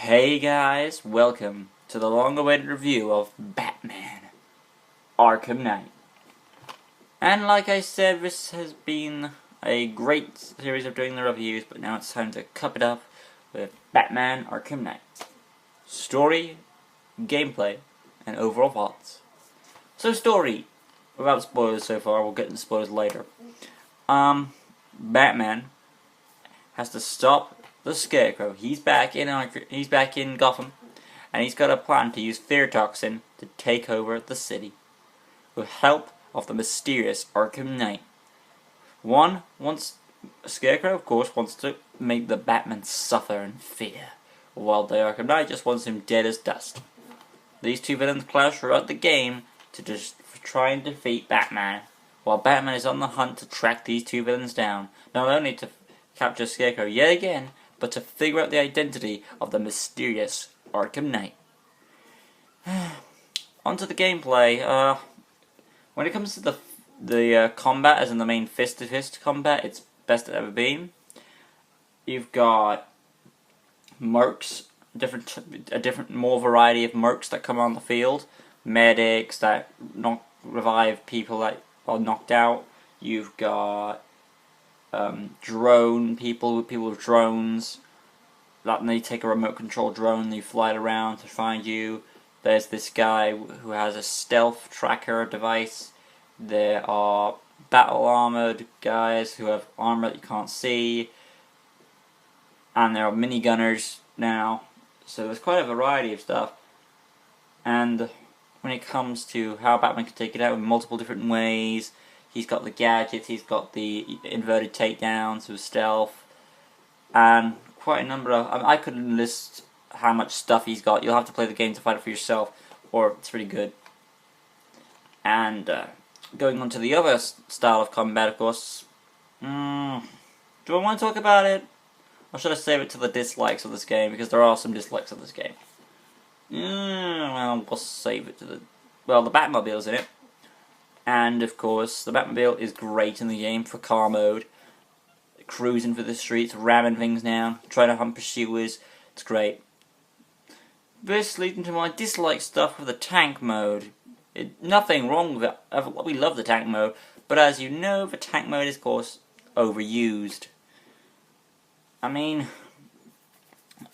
Hey guys, welcome to the long-awaited review of Batman Arkham Knight. And like I said, this has been a great series of doing the reviews, but now it's time to cup it up with Batman Arkham Knight. Story, gameplay, and overall thoughts. So story, without spoilers so far, we'll get into spoilers later. Batman has to stop the Scarecrow. He's back in Gotham, and he's got a plan to use fear toxin to take over the city, with help of the mysterious Arkham Knight. Scarecrow, of course, wants to make the Batman suffer in fear, while the Arkham Knight just wants him dead as dust. These two villains clash throughout the game to just try and defeat Batman, while Batman is on the hunt to track these two villains down, not only to capture Scarecrow yet again, but to figure out the identity of the mysterious Arkham Knight. Onto the gameplay. When it comes to the combat, as in the main fist-to-fist combat, it's best it's ever been. You've got mercs, a different more variety of mercs that come on the field, medics that revive people that are knocked out. You've got drone people with drones. That they take a remote control drone and they fly it around to find you. There's this guy who has a stealth tracker device. There are battle armored guys who have armor that you can't see. And there are minigunners now. So there's quite a variety of stuff. And when it comes to how Batman can take it out in multiple different ways, he's got the gadgets, he's got the inverted takedowns with stealth, and quite a number of... I couldn't list how much stuff he's got. You'll have to play the game to find it for yourself, or it's pretty good. And going on to the other style of combat, of course, do I want to talk about it? Or should I save it to the dislikes of this game, because there are some dislikes of this game? Well, we'll save it to the... Well, the Batmobile's in it. And, of course, the Batmobile is great in the game for car mode. Cruising through the streets, ramming things down, trying to hunt pursuers. It's great. This leads into my dislike stuff with the tank mode. Nothing wrong with it. We love the tank mode. But as you know, the tank mode is, of course, overused. I mean,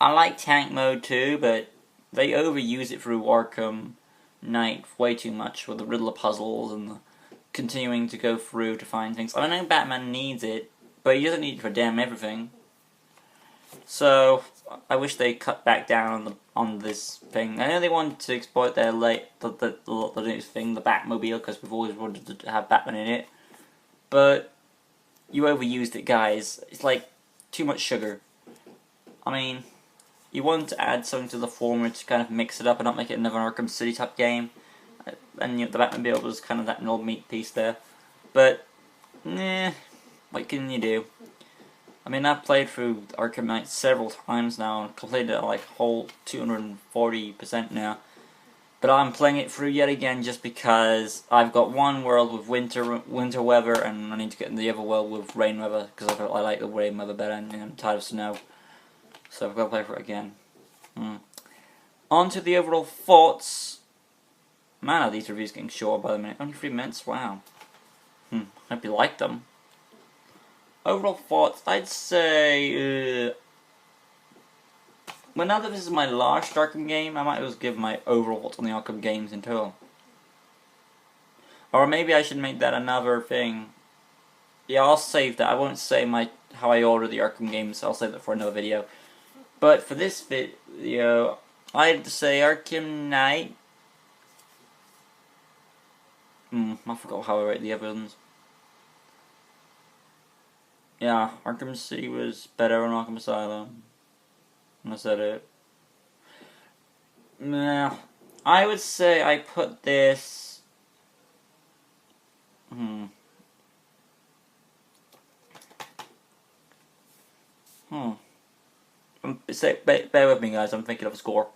I like tank mode too, but they overuse it through Arkham Knight way too much with the Riddler puzzles and the continuing to go through to find things. I know Batman needs it, but he doesn't need it for damn everything. So I wish they cut back down on this thing. I know they wanted to exploit their the newest thing, the Batmobile, because we've always wanted to have Batman in it. But you overused it, guys. It's like too much sugar. I mean, you want to add something to the former to kind of mix it up and not make it another Arkham City type game. And the Batmobile was kind of that old meat piece there. But, what can you do? I mean, I've played through Arkham Knight several times now and completed it like whole 240% now. But I'm playing it through yet again just because I've got one world with winter weather and I need to get in the other world with rain weather because I like the rain weather better and I'm tired of snow. So I've got to play for it again. On to the overall thoughts. Man, are these reviews getting short by the minute. Only 3 minutes? Wow. Hope you liked them. Overall thoughts, I'd say... well, now that this is my last Arkham game, I might as well give my overall thoughts on the Arkham games in total. Or maybe I should make that another thing. Yeah, I'll save that. I won't say how I order the Arkham games. I'll save that for another video. But for this video, I'd say Arkham Knight. I forgot how I rate the other ones. Yeah, Arkham City was better than Arkham Asylum. And I said it. Nah, I would say I put this... Bear with me, guys. I'm thinking of a score.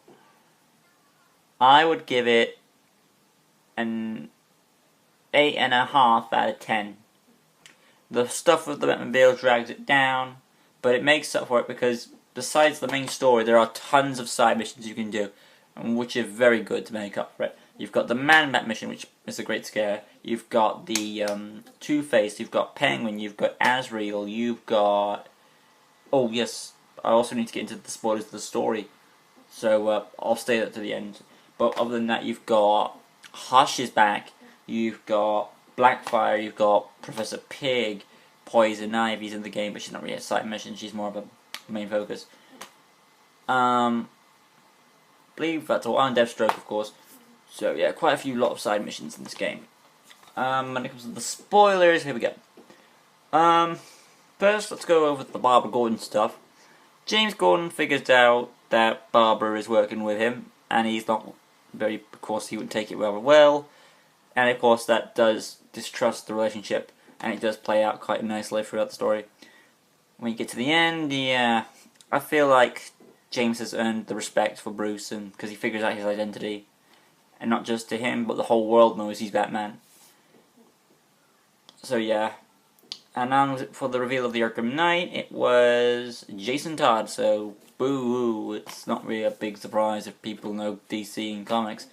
I would give it an 8.5 out of 10. The stuff with the Batmobile drags it down, but it makes up for it because besides the main story, there are tons of side missions you can do, and which are very good to make up for it. You've got the Man-Bat mission, which is a great scare. You've got the Two-Face, you've got Penguin, you've got Azrael, you've got... Oh, yes, I also need to get into the spoilers of the story, so I'll stay that to the end. But other than that, you've got Hush is back, you've got Blackfire, you've got Professor Pig, Poison Ivy's in the game, but she's not really a side mission, she's more of a main focus. Believe that's all, and Deathstroke, of course. So yeah, quite a lot of side missions in this game. When it comes to the spoilers, here we go. First, let's go over the Barbara Gordon stuff. James Gordon figures out that Barbara is working with him, and he's not very, of course, he wouldn't take it rather well. And of course, that does distrust the relationship, and it does play out quite nicely throughout the story. When you get to the end, yeah, I feel like James has earned the respect for Bruce, and because he figures out his identity. And not just to him, but the whole world knows he's Batman. So yeah. And now for the reveal of the Arkham Knight, it was Jason Todd, so boo-hoo, it's not really a big surprise if people know DC and comics.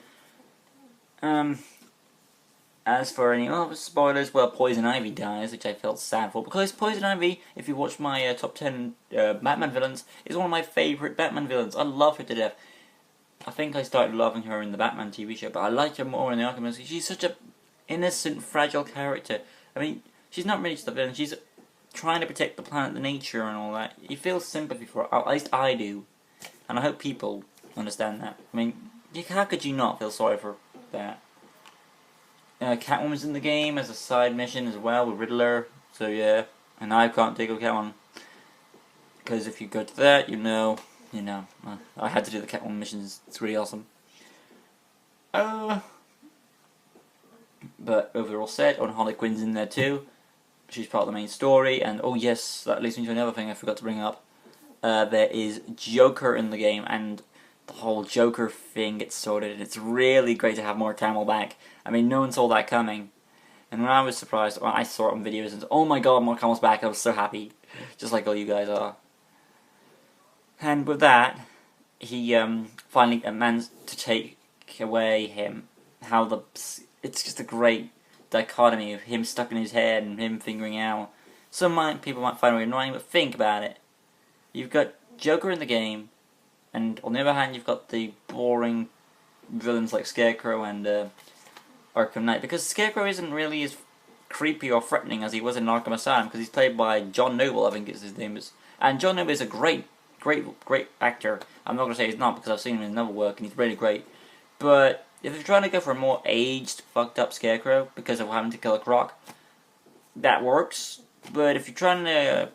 As for any other spoilers, well, Poison Ivy dies, which I felt sad for, because Poison Ivy, if you watch my top 10 Batman villains, is one of my favourite Batman villains. I love her to death. I think I started loving her in the Batman TV show, but I like her more in the Arkham movies. She's such a innocent, fragile character. I mean, she's not really just a villain, she's trying to protect the planet, the nature and all that. You feel sympathy for her, at least I do. And I hope people understand that. I mean, how could you not feel sorry for that? Catwoman's in the game as a side mission as well with Riddler, so yeah. And I can't take a Catwoman, because if you go to that, you know, I had to do the Catwoman missions. It's really awesome. But overall set, on Harley Quinn's in there too. She's part of the main story, and oh yes, that leads me to another thing I forgot to bring up. There is Joker in the game, and the whole Joker thing gets sorted, and it's really great to have more Camel back. I mean, no one saw that coming. And when I was surprised, when I saw it on videos, and oh my god, more Camel's back, I was so happy. Just like all you guys are. And with that, he finally managed to take away him. It's just a great dichotomy of him stuck in his head and him figuring out. Some people might find it annoying, but think about it. You've got Joker in the game, and on the other hand, you've got the boring villains like Scarecrow and Arkham Knight. Because Scarecrow isn't really as creepy or threatening as he was in Arkham Asylum, because he's played by John Noble, I think his name is. And John Noble is a great actor. I'm not going to say he's not, because I've seen him in another work, and he's really great. But if you're trying to go for a more aged, fucked up Scarecrow, because of having to kill a croc, that works. But if you're trying to...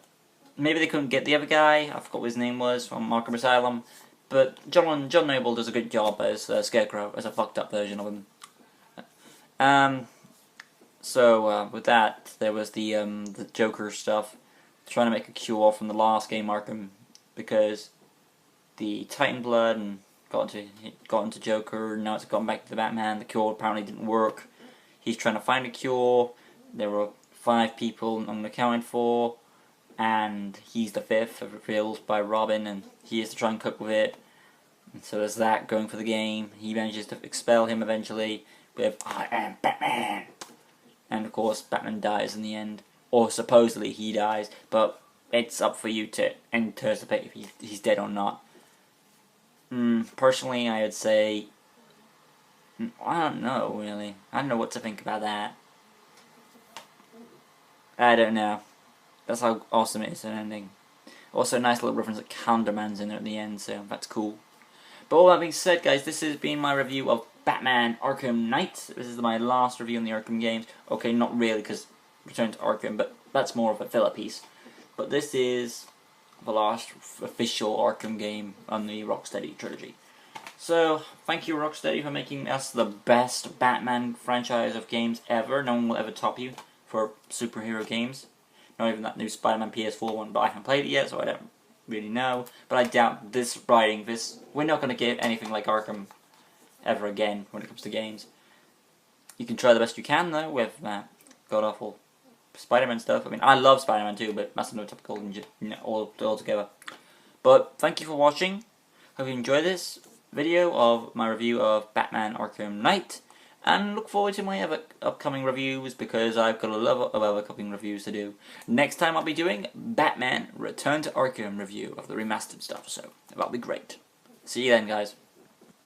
maybe they couldn't get the other guy, I forgot what his name was, from Arkham Asylum. But John Noble does a good job as Scarecrow, as a fucked up version of him. So with that, there was the Joker stuff, trying to make a cure from the last game Arkham, because the Titan blood and got into Joker, and now it's gone back to the Batman. The cure apparently didn't work. He's trying to find a cure. There were 5 people unaccounted for, and he's the 5th, revealed by Robin, and he has to try and cope with it. And so there's that going for the game. He manages to expel him eventually with "I am Batman," and of course Batman dies in the end, or supposedly he dies, but it's up for you to anticipate if he's dead or not. Personally, I would say, I don't know, really. I don't know what to think about that. I don't know. That's how awesome it is an ending. Also, a nice little reference that Calendar Man's in there at the end, so that's cool. But all that being said, guys, this has been my review of Batman Arkham Knight. This is my last review on the Arkham games. Okay, not really, because Return to Arkham, but that's more of a filler piece. But this is the last official Arkham game on the Rocksteady trilogy. So, thank you Rocksteady for making us the best Batman franchise of games ever. No one will ever top you for superhero games. Not even that new Spider-Man PS4 one, but I haven't played it yet, so I don't really know. But I doubt we're not going to get anything like Arkham ever again when it comes to games. You can try the best you can, though, with god-awful Spider-Man stuff. I mean, I love Spider-Man too, but that's no typical altogether. But thank you for watching. Hope you enjoyed this video of my review of Batman Arkham Knight. And look forward to my other upcoming reviews, because I've got a lot of other upcoming reviews to do. Next time I'll be doing Batman Return to Arkham review of the remastered stuff, so that'll be great. See you then, guys.